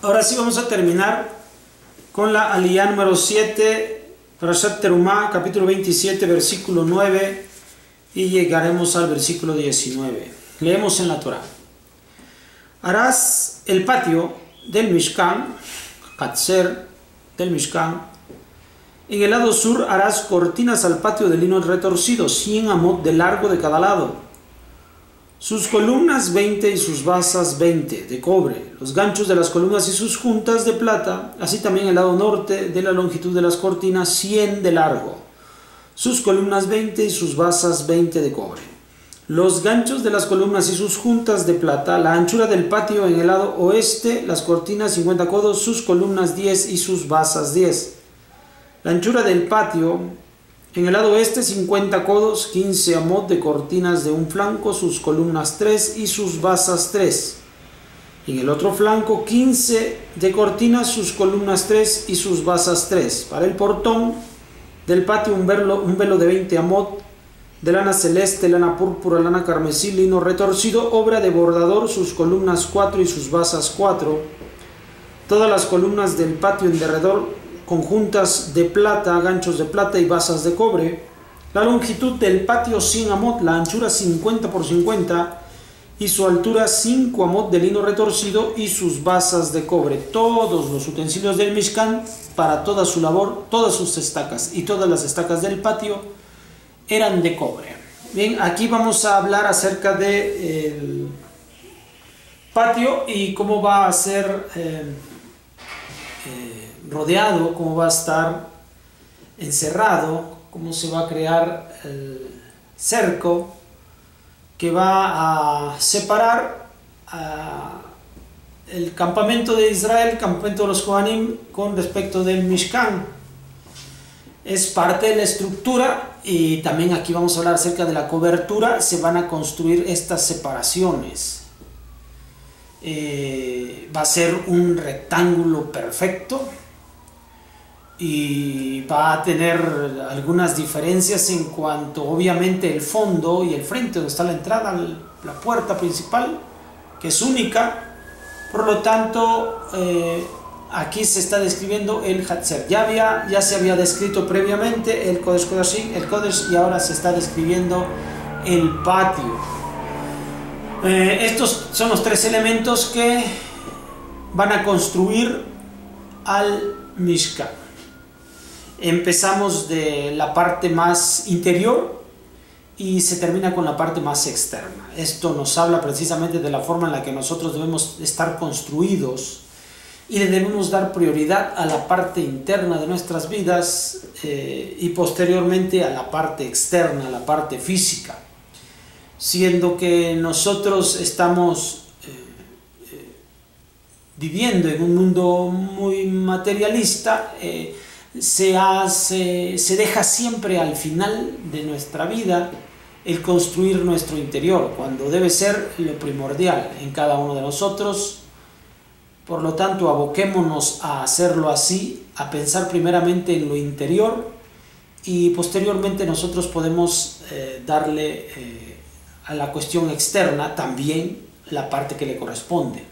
Ahora sí vamos a terminar con la aliyá número 7, Parashat Terumá, capítulo 27, versículo 9, y llegaremos al versículo 19. Leemos en la Torá. Harás el patio del Mishkan, Hatzer del Mishkan. En el lado sur harás cortinas al patio de lino retorcido, 100 amot de largo de cada lado. Sus columnas 20 y sus basas 20 de cobre, los ganchos de las columnas y sus juntas de plata, así también el lado norte de la longitud de las cortinas 100 de largo, sus columnas 20 y sus basas 20 de cobre. Los ganchos de las columnas y sus juntas de plata, la anchura del patio en el lado oeste, las cortinas 50 codos, sus columnas 10 y sus basas 10. La anchura del patio en el lado oeste 50 codos, 15 amot de cortinas de un flanco, sus columnas 3 y sus basas 3. En el otro flanco 15 de cortinas, sus columnas 3 y sus basas 3. Para el portón del patio un velo de 20 amot de lana celeste, lana púrpura, lana carmesí, lino retorcido, obra de bordador, sus columnas 4 y sus basas 4. Todas las columnas del patio en derredor conjuntas de plata, ganchos de plata y basas de cobre. La longitud del patio 100 amot, la anchura 50 por 50 y su altura 5 amot de lino retorcido y sus basas de cobre. Todos los utensilios del Mishkan para toda su labor, todas sus estacas y todas las estacas del patio eran de cobre. Bien, aquí vamos a hablar acerca del patio y cómo va a ser rodeado, cómo va a estar encerrado, cómo se va a crear el cerco que va a separar el campamento de Israel, el campamento de los Kohanim, con respecto del Mishkan. Es parte de la estructura y también aquí vamos a hablar acerca de la cobertura. Se van a construir estas separaciones. Va a ser un rectángulo perfecto y va a tener algunas diferencias en cuanto obviamente el fondo y el frente donde está la entrada, la puerta principal, que es única. Por lo tanto, aquí se está describiendo el Hatzer. Ya se había descrito previamente el Kodesh Kodashim, el Kodesh, y ahora se está describiendo el patio. Estos son los tres elementos que van a construir al Mishkan. Empezamos de la parte más interior y se termina con la parte más externa. Esto nos habla precisamente de la forma en la que nosotros debemos estar construidos y le debemos dar prioridad a la parte interna de nuestras vidas y posteriormente a la parte externa, a la parte física. Siendo que nosotros estamos viviendo en un mundo muy materialista, se deja siempre al final de nuestra vida el construir nuestro interior, cuando debe ser lo primordial en cada uno de nosotros. Por lo tanto, aboquémonos a hacerlo así, a pensar primeramente en lo interior y posteriormente nosotros podemos darle a la cuestión externa también la parte que le corresponde.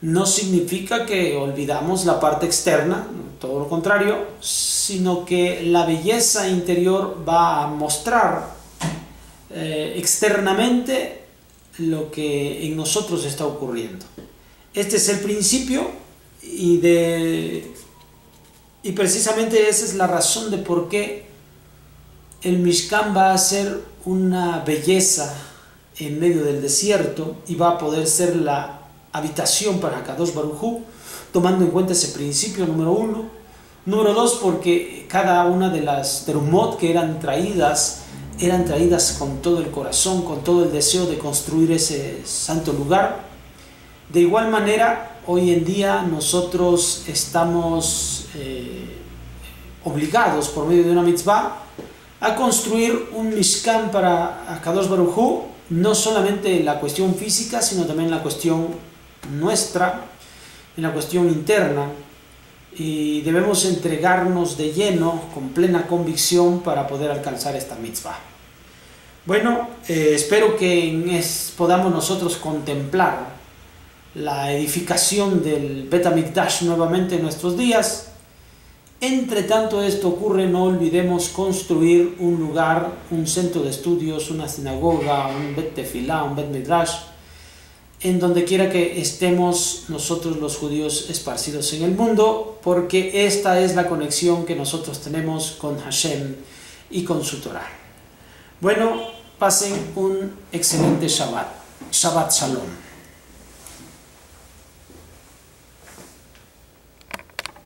No significa que olvidamos la parte externa, todo lo contrario, sino que la belleza interior va a mostrar externamente lo que en nosotros está ocurriendo. Este es el principio y precisamente esa es la razón de por qué el Mishkan va a ser una belleza en medio del desierto y va a poder ser la habitación para Kadosh Baruj Hu, tomando en cuenta ese principio número 1. Número 2, porque cada una de las terumot que eran traídas con todo el corazón, con todo el deseo de construir ese santo lugar. De igual manera, hoy en día nosotros estamos obligados por medio de una mitzvah a construir un Mishkan para Kadosh Baruj Hu, no solamente en la cuestión física, sino también en la cuestión nuestra, en la cuestión interna, y debemos entregarnos de lleno, con plena convicción, para poder alcanzar esta mitzvah. Bueno, espero que podamos nosotros contemplar la edificación del Bet HaMikdash nuevamente en nuestros días. Entre tanto esto ocurre, no olvidemos construir un lugar, un centro de estudios, una sinagoga, un Bet Tefilá, un Bet Midrash, en donde quiera que estemos nosotros los judíos esparcidos en el mundo, porque esta es la conexión que nosotros tenemos con Hashem y con su Torah. Bueno, pasen un excelente Shabbat. Shabbat Shalom.